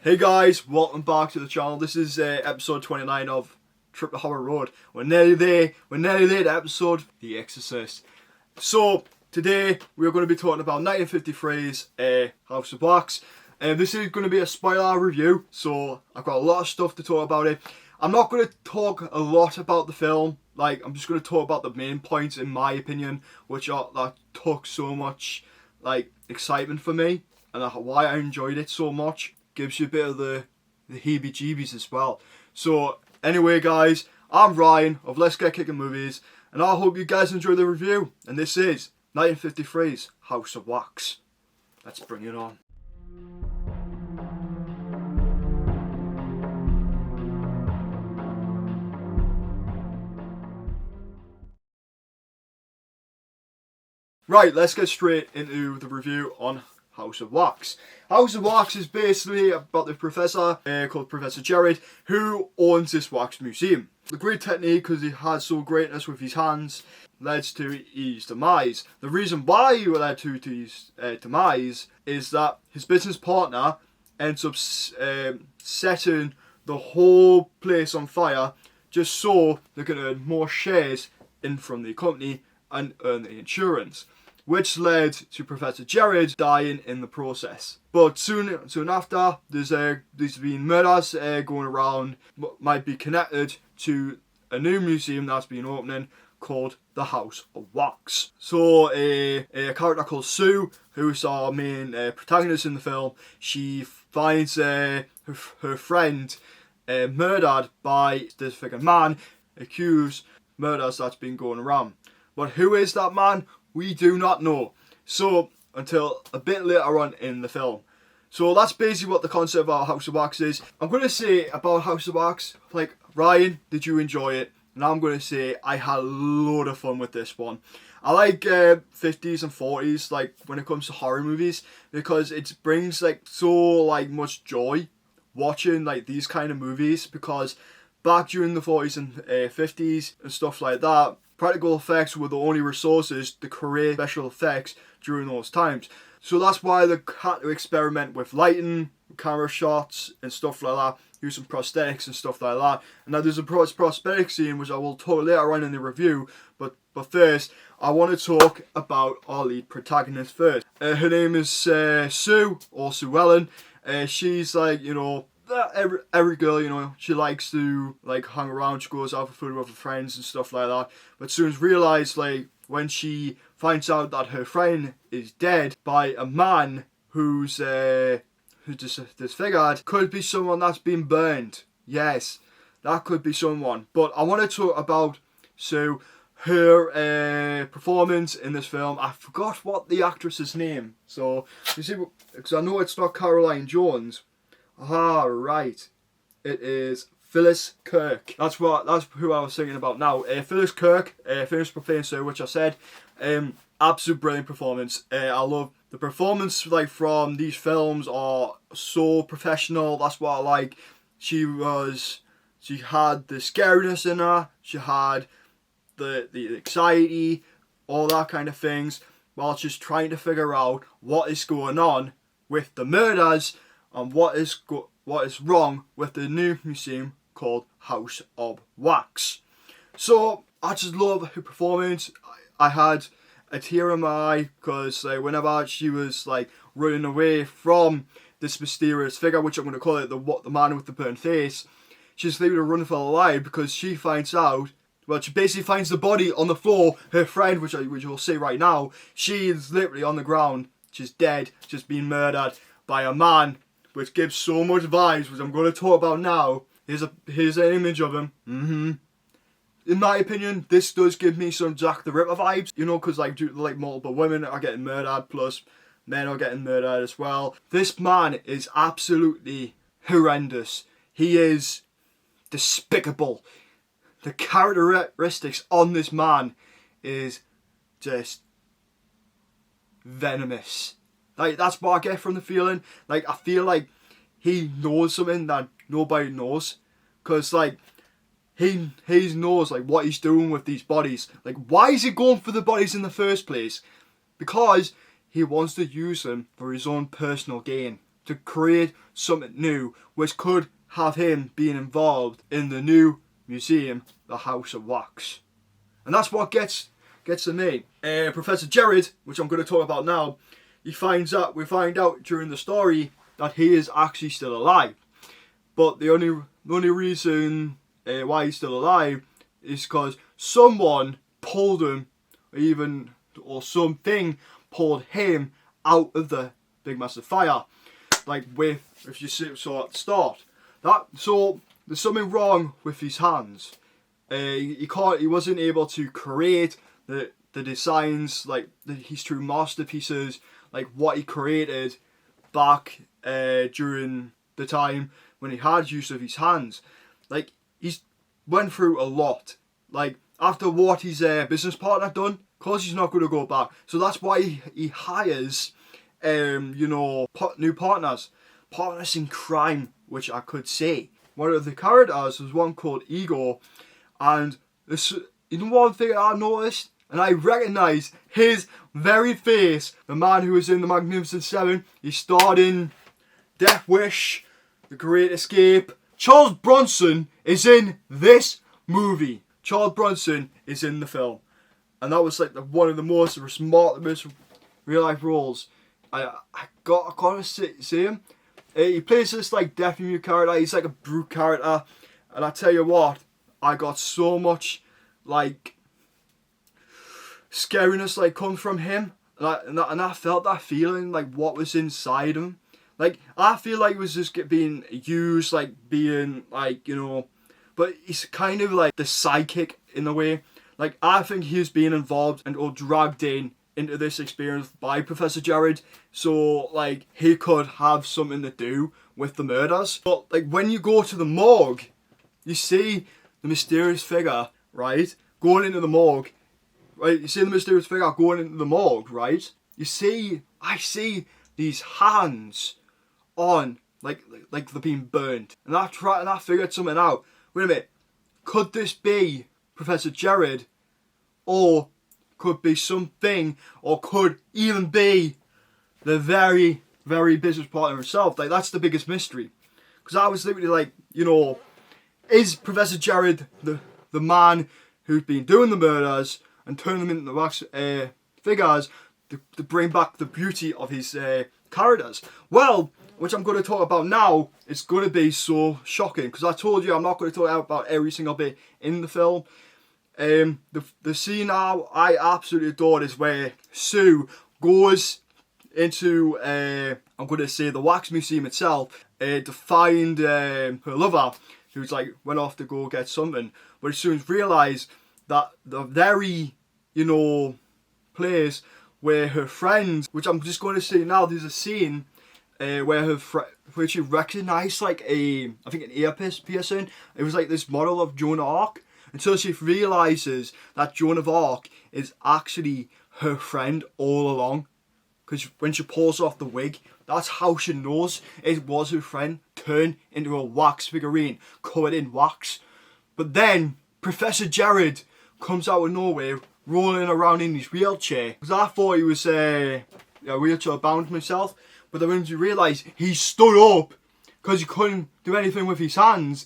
Hey guys, welcome back to the channel. This is episode 29 of Trip to Horror Road. We're nearly there to episode The Exorcist. So, today we're going to be talking about 1953's House of Wax. This is going to be a spoiler review, so I've got a lot of stuff to talk about it. I'm not going to talk a lot about the film, I'm just going to talk about the main points in my opinion, that took so much excitement for me, and why I enjoyed it so much. Gives you a bit of the heebie-jeebies as well. So anyway guys, I'm Ryan of Let's Get Kicking Movies, and I hope you guys enjoy the review. And this is 1953's House of Wax. Let's bring it on. Right, let's get straight into the review on House of Wax. House of Wax is basically about the professor called Professor Jared, who owns this wax museum. The great technique, because he had so greatness with his hands, led to his demise. The reason why he led to his demise is that his business partner ends up setting the whole place on fire just so they can earn more shares in from the company and earn the insurance, which led to Professor Jared dying in the process. But soon after, there's been murders going around, might be connected to a new museum that's been opening called the House of Wax. So a character called Sue, who's our main protagonist in the film, she finds her friend murdered by this figure man, accused murders that's been going around. But who is that man? We do not know. So, until a bit later on in the film. So that's basically what the concept of our House of Wax is. I'm going to say about House of Wax, Ryan, did you enjoy it? And I'm going to say I had a load of fun with this one. I like 50s and 40s, when it comes to horror movies, because it brings so much joy watching these kind of movies, because back during the 40s and 50s and stuff like that, practical effects were the only resources to create special effects during those times. So that's why they had to experiment with lighting, camera shots and stuff like that, use some prosthetics and stuff like that. And now there's a prosthetic scene which I will talk later on in the review, but first I want to talk about our lead protagonist first. Her name is Sue, or Sue Ellen. She's every girl, she likes to hang around, she goes out for food with her friends and stuff like that, but soon realised when she finds out that her friend is dead by a man who's disfigured, could be someone that's been burned. Yes, that could be someone. But I want to talk about Sue, her performance in this film. I forgot what the actress's name, so you see, because I know it's not Caroline Jones. Ah, right. It is Phyllis Kirk. That's who I was thinking about now. Phyllis Kirk finished playing Sue, which I said. Absolute brilliant performance. I love the performance from these films are so professional. That's what I like. She had the scariness in her. She had the anxiety, all that kind of things, while she's trying to figure out what is going on with the murders and what is wrong with the new museum called House of Wax. So I just love her performance. I had a tear in my eye because whenever she was running away from this mysterious figure, which I'm going to call it the man with the burnt face, she's literally running for her life because she finds out. Well, she basically finds the body on the floor. Her friend, which you'll see right now, she is literally on the ground. She's dead. She's been murdered by a man, which gives so much vibes, which I'm going to talk about now. Here's an image of him. In my opinion, this does give me some Jack the Ripper vibes, because multiple women are getting murdered, plus men are getting murdered as well. This man is absolutely horrendous. He is despicable. The characteristics on this man is just venomous. That's what I get from the feeling. I feel like he knows something that nobody knows. Because, he knows, what he's doing with these bodies. Why is he going for the bodies in the first place? Because he wants to use them for his own personal gain. to create something new, which could have him being involved in the new museum, the House of Wax. And that's what gets to me. Professor Jared, which I'm going to talk about now, we find out during the story that he is actually still alive. But the only reason why he's still alive is because someone pulled him, or something pulled him out of the big massive fire. Like if you saw at the start. So there's something wrong with his hands. He wasn't able to create the designs, like his true masterpieces, like what he created back during the time when he had use of his hands. Like, he's went through a lot. Like, after what his business partner done, of course he's not going to go back. So that's why he hires, new partners in crime, which I could say. One of the characters was one called Igor, and this, one thing I noticed, and I recognised his very face, the man who was in The Magnificent Seven. He starred in Death Wish, The Great Escape. Charles Bronson is in this movie. Charles Bronson is in the film, and that was like one of the most real life roles. I gotta see him. He plays this like deaf mute character. He's like a brute character, and I tell you what, I got so much like scariness like come from him, and I felt that feeling, like what was inside him. Like, I feel like he was just being used, like being like, but he's kind of like the sidekick in a way. Like, I think he's being involved or dragged into this experience by Professor Jared, so like he could have something to do with the murders. But like when you go to the morgue, you see the mysterious figure, right, going into the morgue. Right, you see the mysterious figure going into the morgue, right? I see these hands on, like they're being burnt. And I figured something out. Wait a minute, could this be Professor Jared? Or could be something, or could even be the very, very business partner himself? Like, that's the biggest mystery. Because I was literally like, is Professor Jared the man who's been doing the murders and turning them into the wax figures to bring back the beauty of his characters? Well, which I'm going to talk about now, it's going to be so shocking, because I told you I'm not going to talk about every single bit in the film. The scene I absolutely adored is where Sue goes into, I'm going to say, the wax museum itself to find her lover, who's like went off to go get something, but as soon as realised that the very, place where her friend, which I'm just going to say now, there's a scene where she recognised like I think an ear piercing. It was like this model of Joan of Arc, until she realises that Joan of Arc is actually her friend all along. Because when she pulls off the wig, that's how she knows it was her friend turned into a wax figurine covered in wax. But then Professor Jared comes out of nowhere, rolling around in his wheelchair. Because I thought he was wheelchair bound myself. But then when you realise he stood up because he couldn't do anything with his hands,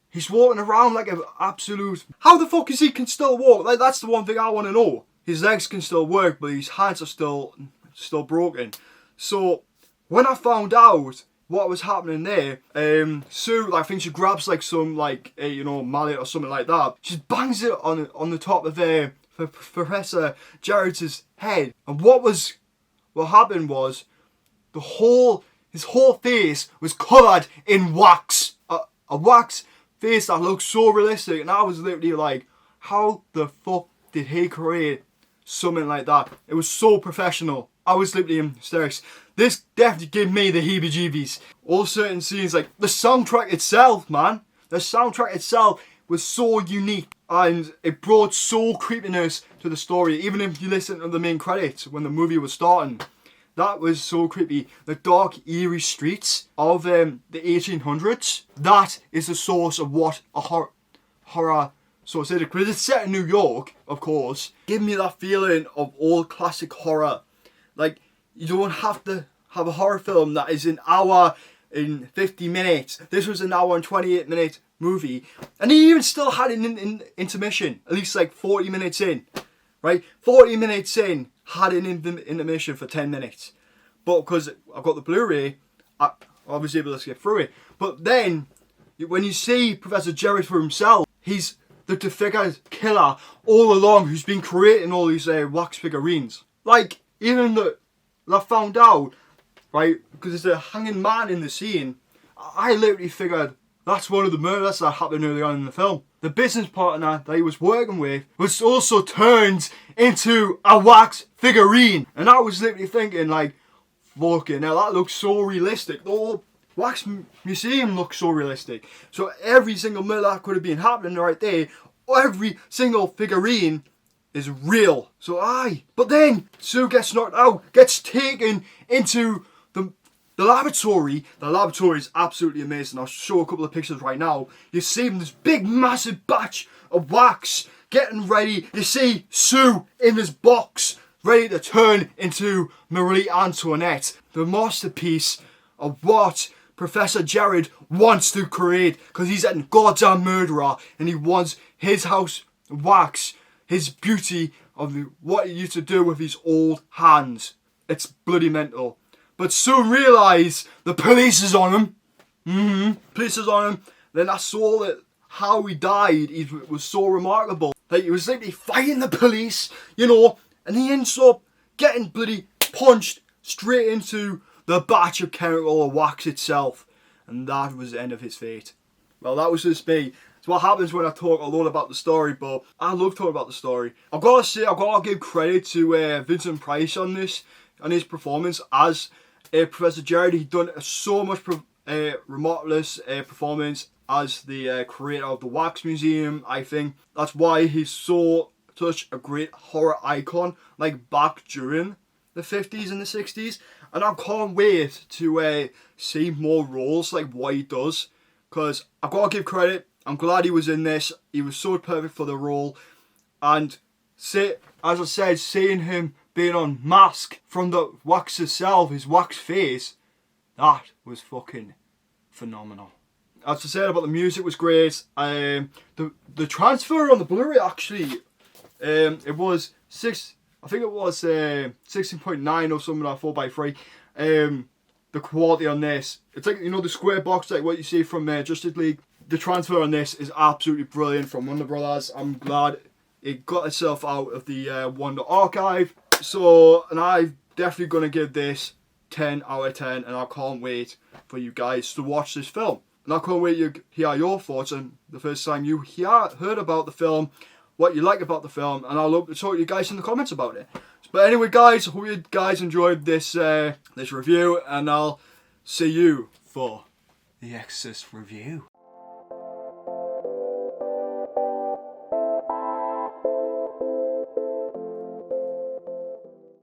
he's walking around like an absolute... How the fuck is he can still walk? Like, that's the one thing I want to know. His legs can still work, but his hands are still broken. So when I found out what was happening there, Sue, I think she grabs like some mallet or something like that. She bangs it on the top of Professor Jared's head. And what happened was his whole face was covered in wax. A wax face that looked so realistic, and I was literally like, how the fuck did he create something like that? It was so professional. I was literally in hysterics. This definitely gave me the heebie-jeebies. All certain scenes, like the soundtrack itself, man. The soundtrack itself was so unique, and it brought so creepiness to the story. Even if you listen to the main credits when the movie was starting, that was so creepy. The dark, eerie streets of the 1800s. That is the source of what a horror source is. Because it's set in New York, of course. Give me that feeling of old classic horror. Like, you don't have to have a horror film that is an hour and 50 minutes. This was an hour and 28-minute movie, and he even still had an intermission, at least like 40 minutes in, right? 40 minutes in, had an intermission for 10 minutes. But because I got the Blu-ray, I was able to skip through it. But then, when you see Professor Jared for himself, he's the disfigured killer all along who's been creating all these wax figurines. Like, even that I found out, right, because there's a hanging man in the scene, I literally figured that's one of the murders that happened early on in the film. The business partner that he was working with was also turned into a wax figurine. And I was literally thinking, like, fucking hell, that looks so realistic. The whole wax museum looks so realistic. So every single murder that could have been happening right there, every single figurine is real. So aye. But then Sue gets knocked out, gets taken into the laboratory. The laboratory is absolutely amazing. I'll show a couple of pictures right now. You see this big massive batch of wax getting ready. You see Sue in this box ready to turn into Marie Antoinette, the masterpiece of what Professor Jared wants to create, because he's a goddamn murderer and he wants his house wax, his beauty of what he used to do with his old hands. It's bloody mental. But soon realise the police is on him. Police is on him. Then I saw that how he died was so remarkable. Like, he was literally fighting the police, you know, and he ends up getting bloody punched straight into the batch of chemical or wax itself. And that was the end of his fate. Well, that was just me. It's what happens when I talk a lot about the story, but I love talking about the story. I've got to say, I've got to give credit to Vincent Price on this, on his performance as Professor Jared. He done so much remarkable performance as the creator of the Wax Museum. I think that's why he's such a great horror icon, like back during the 50s and the 60s. And I can't wait to see more roles like what he does, because I've got to give credit. I'm glad he was in this. He was so perfect for the role. And as I said, seeing him being on mask from the wax itself, his wax face, that was fucking phenomenal. As I said about the music was great. The transfer on the Blu-ray actually, it was 16.9 or something like 4:3. The quality on this, it's like, you know, the square box like what you see from Justice League. The transfer on this is absolutely brilliant from Warner Brothers. I'm glad it got itself out of the Wonder Archive. So, and I'm definitely going to give this 10 out of 10, and I can't wait for you guys to watch this film. And I can't wait to hear your thoughts on the first time you heard about the film, what you like about the film, and I'll love to talk to you guys in the comments about it. But anyway, guys, I hope you guys enjoyed this this review, and I'll see you for the Exorcist review.